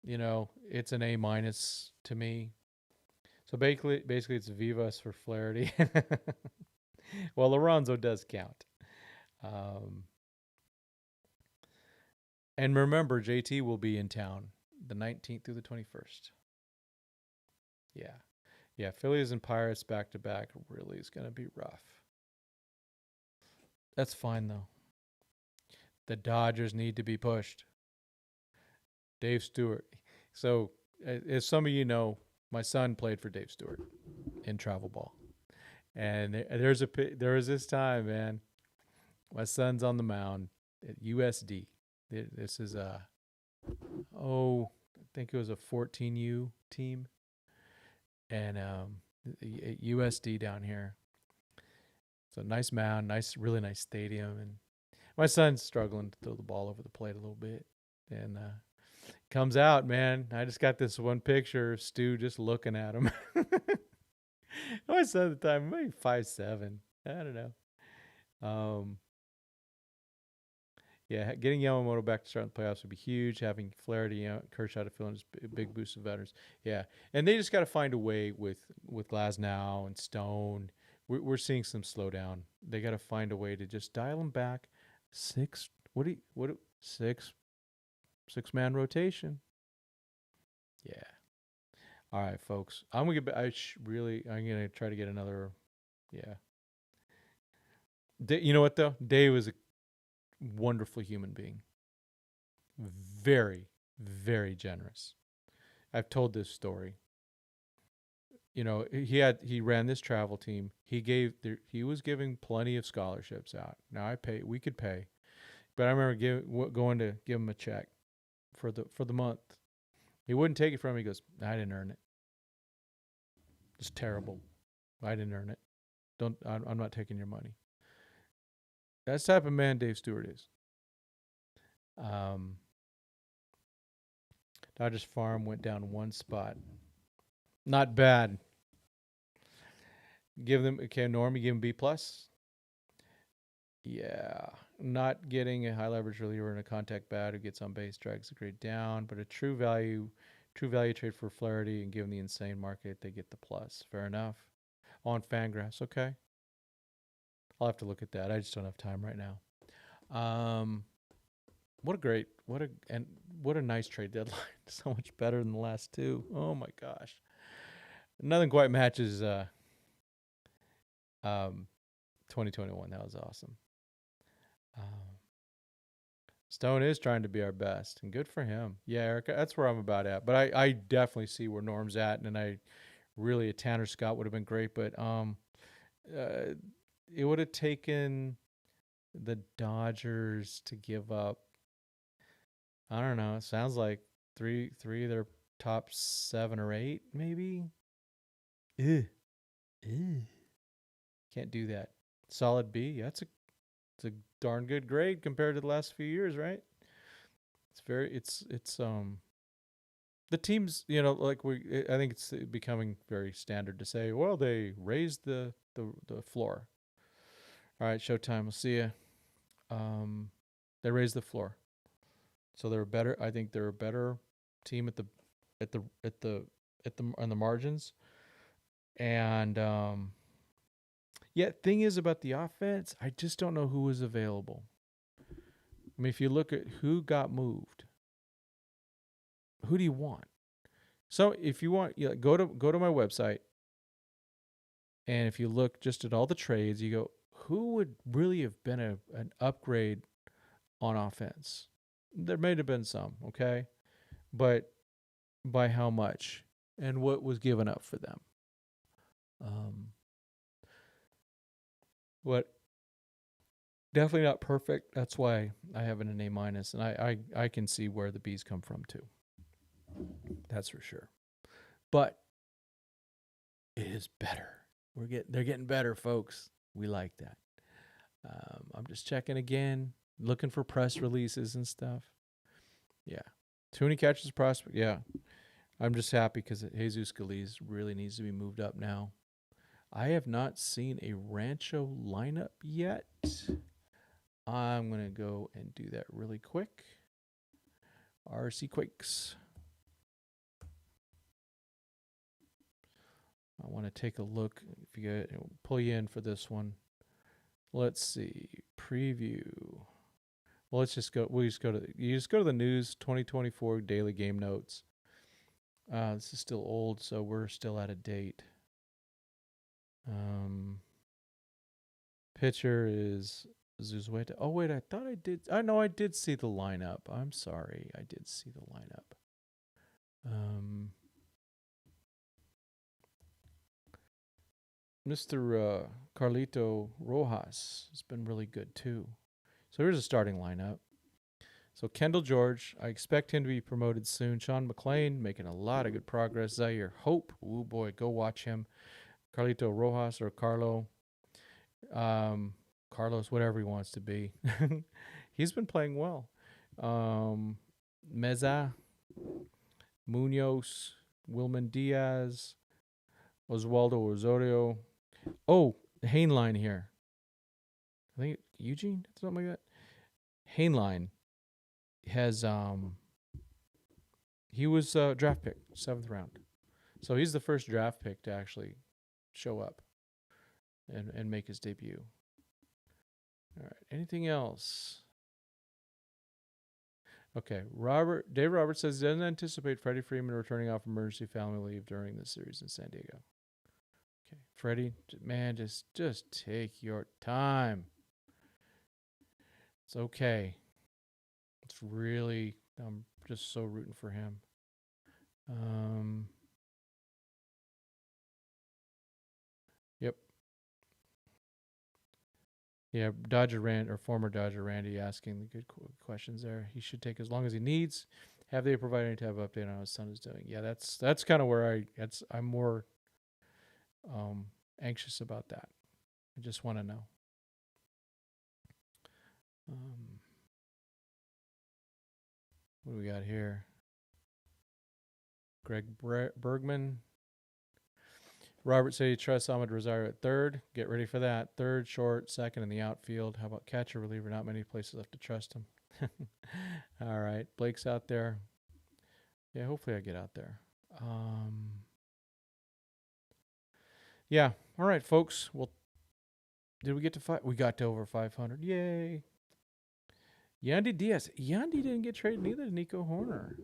it's an A minus to me. So basically, it's Vivas for Flaherty. Well, Lorenzo does count. And remember, JT will be in town the 19th through the 21st. Yeah. Phillies and Pirates back to back really is going to be rough. That's fine though. The Dodgers need to be pushed. Dave Stewart. So, as some of you know, my son played for Dave Stewart in travel ball, and there was this time, man. My son's on the mound at USD. This is I think it was a 14U team, and USD down here. So nice mound, really nice stadium, and my son's struggling to throw the ball over the plate a little bit, and comes out, man. I just got this one picture of Stu just looking at him. My son at the time, maybe 5'7". I don't know. Yeah, getting Yamamoto back to start in the playoffs would be huge. Having Flaherty, Kershaw to fill in is a big boost of veterans. Yeah, and they just got to find a way with Glasnow and Stone. We're seeing some slowdown. They got to find a way to just dial them back. Six man rotation. Yeah. All right, folks. I'm gonna try to get another. Yeah. You know what though? Dave was a wonderful human being. Very, very generous. I've told this story. He ran this travel team. He was giving plenty of scholarships out. Now we could pay, but I remember going to give him a check for the month. He wouldn't take it from me. He goes, I didn't earn it. It's terrible. I didn't earn it. I'm not taking your money. That's the type of man Dave Stewart is. Dodgers farm went down one spot. Not bad. Normie, give him B+. Yeah. Not getting a high leverage reliever in a contact bat who gets on base drags the grade down, but a true value trade for Flaherty and given the insane market, they get the plus. Fair enough. On Fangraphs, okay. I'll have to look at that. I just don't have time right now. What a nice trade deadline. So much better than the last two. Oh my gosh. Nothing quite matches 2021. That was awesome. Stone is trying to be our best, and good for him. Yeah, Erica, that's where I'm about at. But I definitely see where Norm's at, and a Tanner Scott would have been great, but it would have taken the Dodgers to give up. I don't know. It sounds like three of their top 7 or 8, maybe. Can't do that. Solid B. Yeah, it's a darn good grade compared to the last few years, right? It's the teams, I think it's becoming very standard to say, well, they raised the floor. All right, Showtime. We'll see you. They raised the floor, so they're better. I think they're a better team on the margins. And thing is about the offense, I just don't know who was available. I mean, if you look at who got moved, who do you want? So if you want, go to my website, and if you look just at all the trades, you go, who would really have been an upgrade on offense? There may have been some, okay, but by how much and what was given up for them? What? Definitely not perfect. That's why I have it an A minus, and I can see where the B's come from too. That's for sure. But it is better. They're getting better, folks. We like that. I'm just checking again, looking for press releases and stuff. Yeah, too many catches prospect. Yeah, I'm just happy because Jesus Scalise really needs to be moved up now. I have not seen a Rancho lineup yet. I'm going to go and do that really quick. RC Quakes. I want to take a look. If you get, pull you in for this one. Let's see. Preview. Well, let's just go. You just go to the news 2024 daily game notes. This is still old, so we're still out of date. Pitcher is Zuzueta. Oh wait, I thought I did. I know I did see the lineup. I'm sorry, I did see the lineup. Mr. Carlito Rojas has been really good too. So here's a starting lineup. So Kendall George, I expect him to be promoted soon. Sean McLean making a lot of good progress. Zaire Hope, oh boy, go watch him. Carlito Rojas or Carlos, whatever he wants to be. He's been playing well. Meza, Munoz, Wilman Diaz, Oswaldo Osorio. Oh, Hainline here. I think Eugene, something like that. Hainline has he was a draft pick, 7th round. So he's the first draft pick to actually show up and make his debut. All right. Anything else? Okay. Dave Roberts says he doesn't anticipate Freddie Freeman returning off emergency family leave during the series in San Diego. Okay. Freddie, man, just take your time. It's okay. It's really, I'm just so rooting for him. Yep. Yeah, former Dodger Randy asking the good questions there. He should take as long as he needs. Have they provided any type of update on how his son is doing? Yeah, that's kind of where I'm more anxious about that. I just want to know. What do we got here? Greg Bergman. Robert said he trusts Ahmed Rosario at third. Get ready for that. Third, short, second in the outfield. How about catcher, reliever? Not many places left to trust him. All right. Blake's out there. Yeah, hopefully I get out there. Yeah. All right, folks. Well, did we get to 5? We got to over 500. Yay. Yandy Diaz. Yandy didn't get traded, neither did Nico Horner.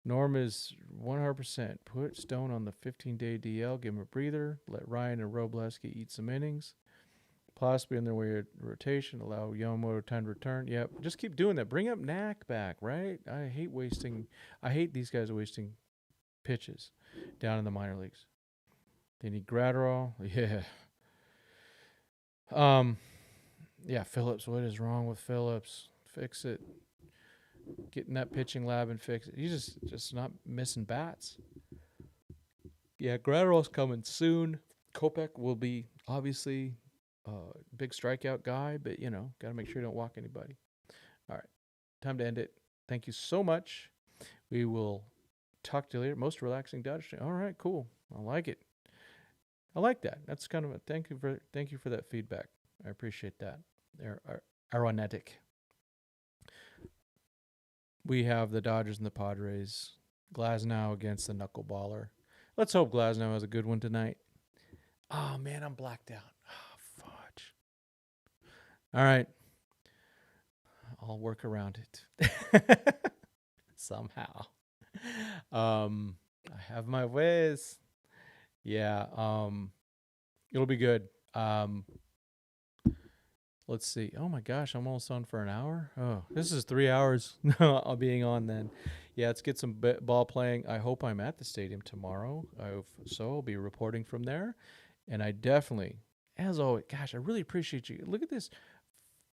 Norm is 100%. Put Stone on the 15-day DL. Give him a breather. Let Ryan and Robleski eat some innings. Possibly in their way of rotation. Allow Yamamoto time to return. Yep. Just keep doing that. Bring up Knack back, right? I hate these guys wasting pitches down in the minor leagues. They need Gratterall. Yeah. Yeah, Phillips. What is wrong with Phillips? Fix it. Get in that pitching lab and fix it. He's just not missing bats. Yeah, Gratterall's coming soon. Kopech will be obviously a big strikeout guy, but, got to make sure you don't walk anybody. All right, time to end it. Thank you so much. We will talk to you later. Most relaxing Dodge stream. All right, cool. I like it. I like that. That's kind of a thank you for that feedback. I appreciate that. They're aronetic. We have the Dodgers and the Padres. Glasnow against the knuckleballer. Let's hope Glasnow has a good one tonight. Oh, man, I'm blacked out. Oh, fudge. All right. I'll work around it. Somehow. I have my ways. Yeah. It'll be good. Let's see. Oh my gosh, I'm almost on for an hour. Oh, this is 3 hours I'll being on then. Yeah, let's get some ball playing. I hope I'm at the stadium tomorrow. So I'll be reporting from there. And I definitely as always, gosh, I really appreciate you. Look at this,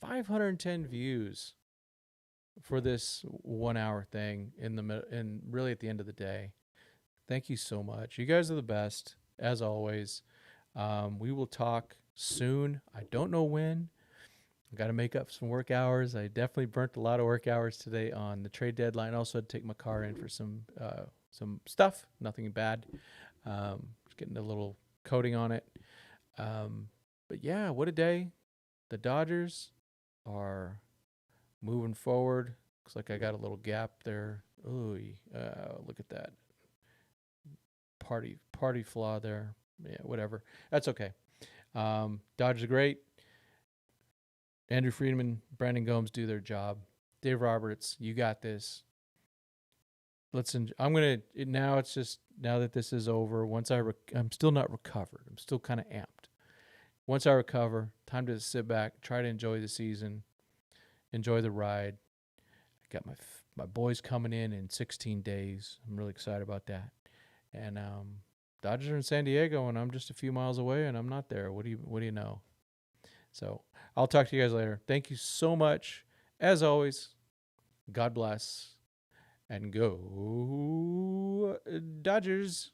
510 views for this 1 hour thing and really at the end of the day. Thank you so much. You guys are the best, as always. We will talk soon. I don't know when. I got to make up some work hours. I definitely burnt a lot of work hours today on the trade deadline. Also had to take my car in for some stuff. Nothing bad. Just getting a little coating on it. But yeah, what a day. The Dodgers are moving forward. Looks like I got a little gap there. Ooh, look at that. Party flaw there. Yeah, whatever. That's okay. Dodgers are great. Andrew Friedman, Brandon Gomes do their job. Dave Roberts, you got this. I'm gonna now. It's just now that this is over. Once I'm still not recovered. I'm still kind of amped. Once I recover, time to sit back, try to enjoy the season, enjoy the ride. I got my boys coming in 16 days. I'm really excited about that. And Dodgers are in San Diego, and I'm just a few miles away, and I'm not there. What do you know? So I'll talk to you guys later. Thank you so much. As always, God bless, and go Dodgers.